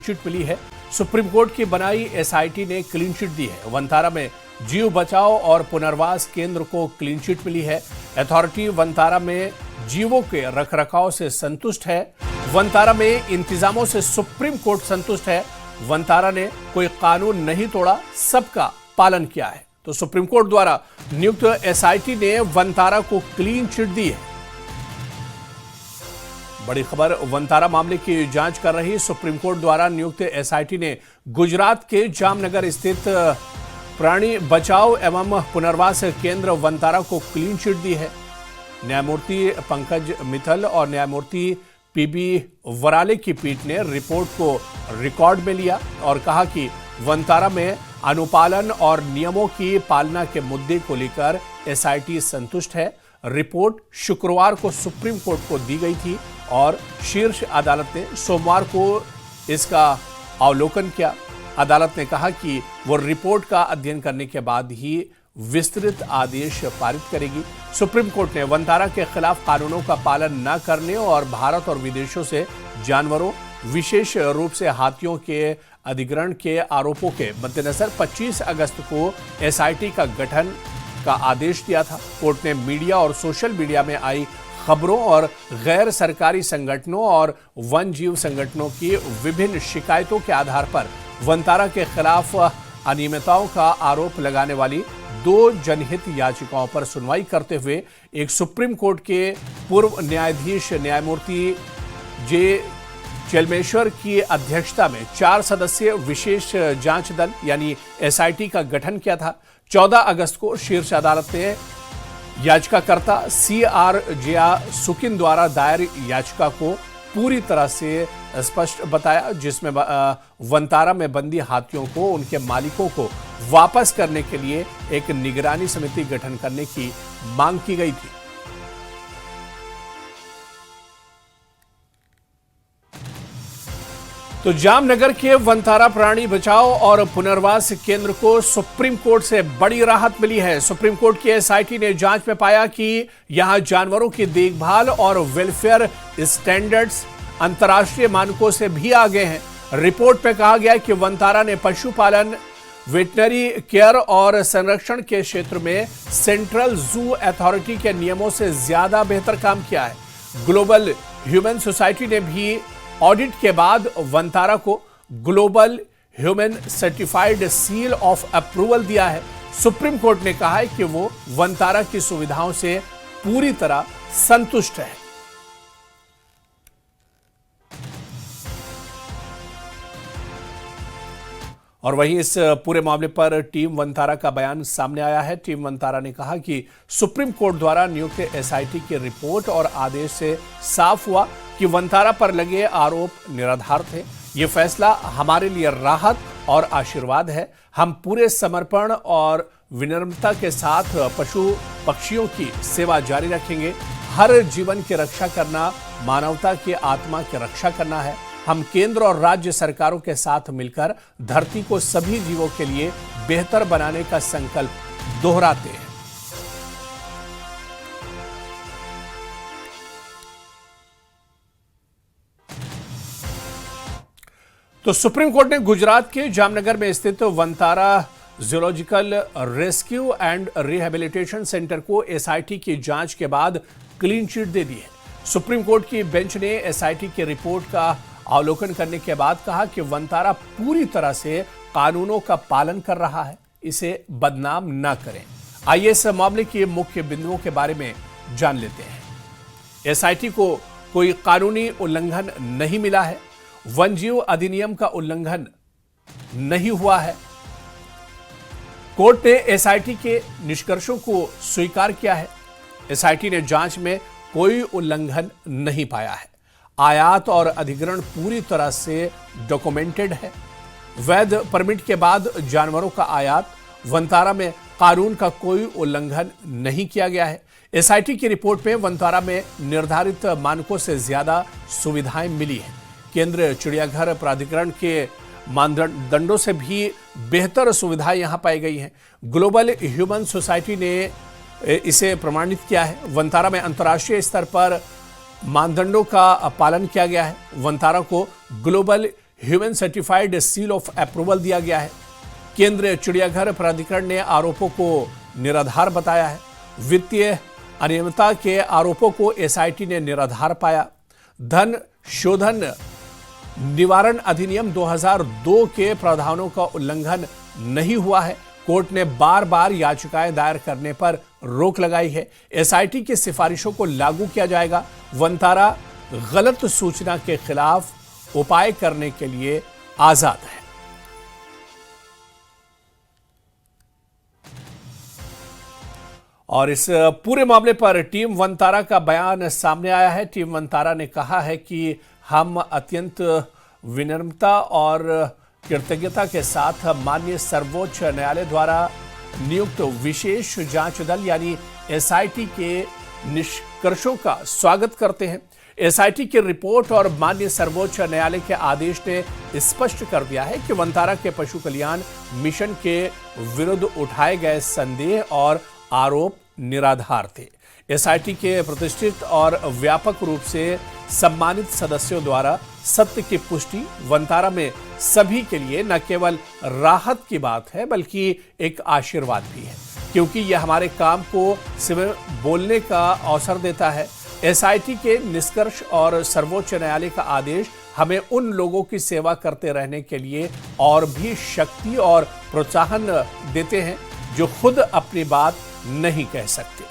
Chit मिली है। Supreme court की बनाई एसआईटी ने क्लीन चिट दी है। वनतारा में जीव बचाओ और पुनर्वास केंद्र को क्लीन चिट मिली है। अथॉरिटी वनतारा में जीवों के रखरखाव से संतुष्ट है। वनतारा में इंतजामों से सुप्रीम कोर्ट संतुष्ट है। वनतारा ने कोई कानून नहीं तोड़ा, सबका पालन किया है। तो सुप्रीम कोर्ट द्वारा नियुक्त एसआईटी ने वनतारा को क्लीन चिट दी है। बड़ी खबर, वनतारा मामले की जांच कर रही सुप्रीम कोर्ट द्वारा नियुक्त एसआईटी ने गुजरात के जामनगर स्थित प्राणी बचाओ एवं पुनर्वास केंद्र वनतारा को क्लीन चिट दी है। न्यायमूर्ति पंकज मित्तल और न्यायमूर्ति पीबी वराले की पीठ ने रिपोर्ट को रिकॉर्ड में लिया और कहा कि वनतारा में अनुपालन और नियमों की पालना के मुद्दे को लेकर एसआईटी संतुष्ट है। रिपोर्ट शुक्रवार को सुप्रीम कोर्ट को दी गई थी और शीर्ष अदालत ने सोमवार को इसका अवलोकन किया। अदालत ने कहा कि वो रिपोर्ट का अध्ययन करने के बाद ही विस्तृत आदेश पारित करेगी। सुप्रीम कोर्ट ने वनतारा के खिलाफ कानूनों का पालन न करने और भारत और विदेशों से जानवरों, विशेष रूप से हाथियों के अधिग्रहण के आरोपों के मद्देनजर 25 अगस्त को एसआईटी का गठन का आदेश दिया था। कोर्ट ने मीडिया और सोशल मीडिया में आई खबरों और गैर सरकारी संगठनों और वन जीव संगठनों की विभिन्न शिकायतों के आधार पर वनतारा के खिलाफ अनियमितताओं का आरोप लगाने वाली 2 जनहित याचिकाओं पर सुनवाई करते हुए एक सुप्रीम कोर्ट के पूर्व न्यायाधीश न्यायमूर्ति जे चेलमेश्वर की अध्यक्षता में 4 सदस्यीय विशेष जांच दल यानी एसआईटी का गठन किया था। 14 अगस्त को शीर्ष अदालत ने याचिकाकर्ता सीआर जिया सुकिन द्वारा दायर याचिका को पूरी तरह से स्पष्ट बताया, जिसमें वनतारा में बंदी हाथियों को उनके मालिकों को वापस करने के लिए एक निगरानी समिति गठन करने की मांग की गई थी। तो जामनगर के वनतारा प्राणी बचाओ और पुनर्वास केंद्र को सुप्रीम कोर्ट से बड़ी राहत मिली है। सुप्रीम कोर्ट की एसआईटी ने जांच में पाया कि यहां जानवरों की देखभाल और वेलफेयर स्टैंडर्ड्स अंतर्राष्ट्रीय मानकों से भी आगे हैं। रिपोर्ट में कहा गया कि वनतारा ने पशुपालन, वेटनरी केयर और संरक्षण के क्षेत्र में सेंट्रल जू अथॉरिटी के नियमों से ज्यादा बेहतर काम किया है। ग्लोबल ह्यूमन सोसाइटी ने भी ऑडिट के बाद वनतारा को global human certified seal of approval दिया है। सुप्रीम कोर्ट ने कहा है कि वो वनतारा की सुविधाओं से पूरी तरह संतुष्ट है। और वहीं इस पूरे मामले पर टीम वनतारा का बयान सामने आया है। टीम वनतारा ने कहा कि सुप्रीम कोर्ट द्वारा नियुक्त एसआईटी की रिपोर्ट और आदेश से साफ हुआ कि वनतारा पर लगे आरोप निराधार थे। ये फैसला हमारे लिए राहत और आशीर्वाद है। हम पूरे समर्पण और विनम्रता के साथ पशु पक्षियों की सेवा जारी रखेंगे। हर जीवन की रक्षा करना मानवता की आत्मा की रक्षा करना है। हम केंद्र और राज्य सरकारों के साथ मिलकर धरती को सभी जीवों के लिए बेहतर बनाने का संकल्प दोहराते हैं। तो सुप्रीम कोर्ट ने गुजरात के जामनगर में स्थित Vantara zoological rescue and rehabilitation centre को एसआईटी की जांच के बाद क्लीन चिट दे दी है। सुप्रीम कोर्ट की बेंच ने एसआईटी की रिपोर्ट का अवलोकन करने के बाद कहा कि वनतारा पूरी तरह से कानूनों का पालन कर रहा है, इसे बदनाम न करें। आइए इस मामले के मुख्य बिंदुओं के बारे में जान लेते हैं। एसआईटी को कोई कानूनी उल्लंघन नहीं मिला है। वन जीव अधिनियम का उल्लंघन नहीं हुआ है। कोर्ट ने एसआईटी के निष्कर्षों को स्वीकार किया है। एसआईटी ने जांच में कोई उल्लंघन नहीं पाया है। आयात और अधिग्रहण पूरी तरह से डॉक्यूमेंटेड है। वैध परमिट के बाद जानवरों का आयात, वनतारा में कानून का कोई उल्लंघन नहीं किया गया है। एसआईटी की रिपोर्ट में वनतारा में निर्धारित मानकों से ज्यादा सुविधाएं मिली हैं। केंद्रीय चिड़ियाघर प्राधिकरण के मानदंडों से भी बेहतर सुविधाएं यहां पाई गई हैं। ग्लोबल ह्यूमन सोसाइटी ने इसे प्रमाणित किया है। वनतारा में अंतर्राष्ट्रीय स्तर पर मानदंडों का पालन किया गया है। वनतारा को global human certified seal of approval दिया गया है। केंद्रीय चिड़ियाघर प्राधिकरण ने आरोपों को निराधार बताया है। वित्तीय अनियमितता के आरोपों को एसआईटी ने निराधार पाया। धन शोधन निवारण अधिनियम 2002 के प्रावधानों का उल्लंघन नहीं हुआ है। कोर्ट ने बार बार याचिकाएं दायर करने पर रोक लगाई है। एसआईटी की सिफारिशों को लागू किया जाएगा। वनतारा गलत सूचना के खिलाफ उपाय करने के लिए आजाद है। और इस पूरे मामले पर टीम वनतारा का बयान सामने आया है। टीम वनतारा ने कहा है कि हम अत्यंत विनम्रता और कृतज्ञता के साथ माननीय सर्वोच्च न्यायालय द्वारा नियुक्त विशेष जांच दल यानी एसआईटी के निष्कर्षों का स्वागत करते हैं। एसआईटी की रिपोर्ट और माननीय सर्वोच्च न्यायालय के आदेश ने स्पष्ट कर दिया है कि वनतारा के पशु कल्याण मिशन के विरुद्ध उठाए गए संदेह और आरोप निराधार थे। एसआईटी के प्रतिष्ठित और व्यापक रूप से सम्मानित सदस्यों द्वारा सत्य की पुष्टि वनतारा में सभी के लिए न केवल राहत की बात है बल्कि एक आशीर्वाद भी है, क्योंकि यह हमारे काम को सिर्फ बोलने का अवसर देता है। एसआईटी के निष्कर्ष और सर्वोच्च न्यायालय का आदेश हमें उन लोगों की सेवा करते रहने के लिए और भी शक्ति और प्रोत्साहन देते हैं जो खुद अपनी बात नहीं कह सकते।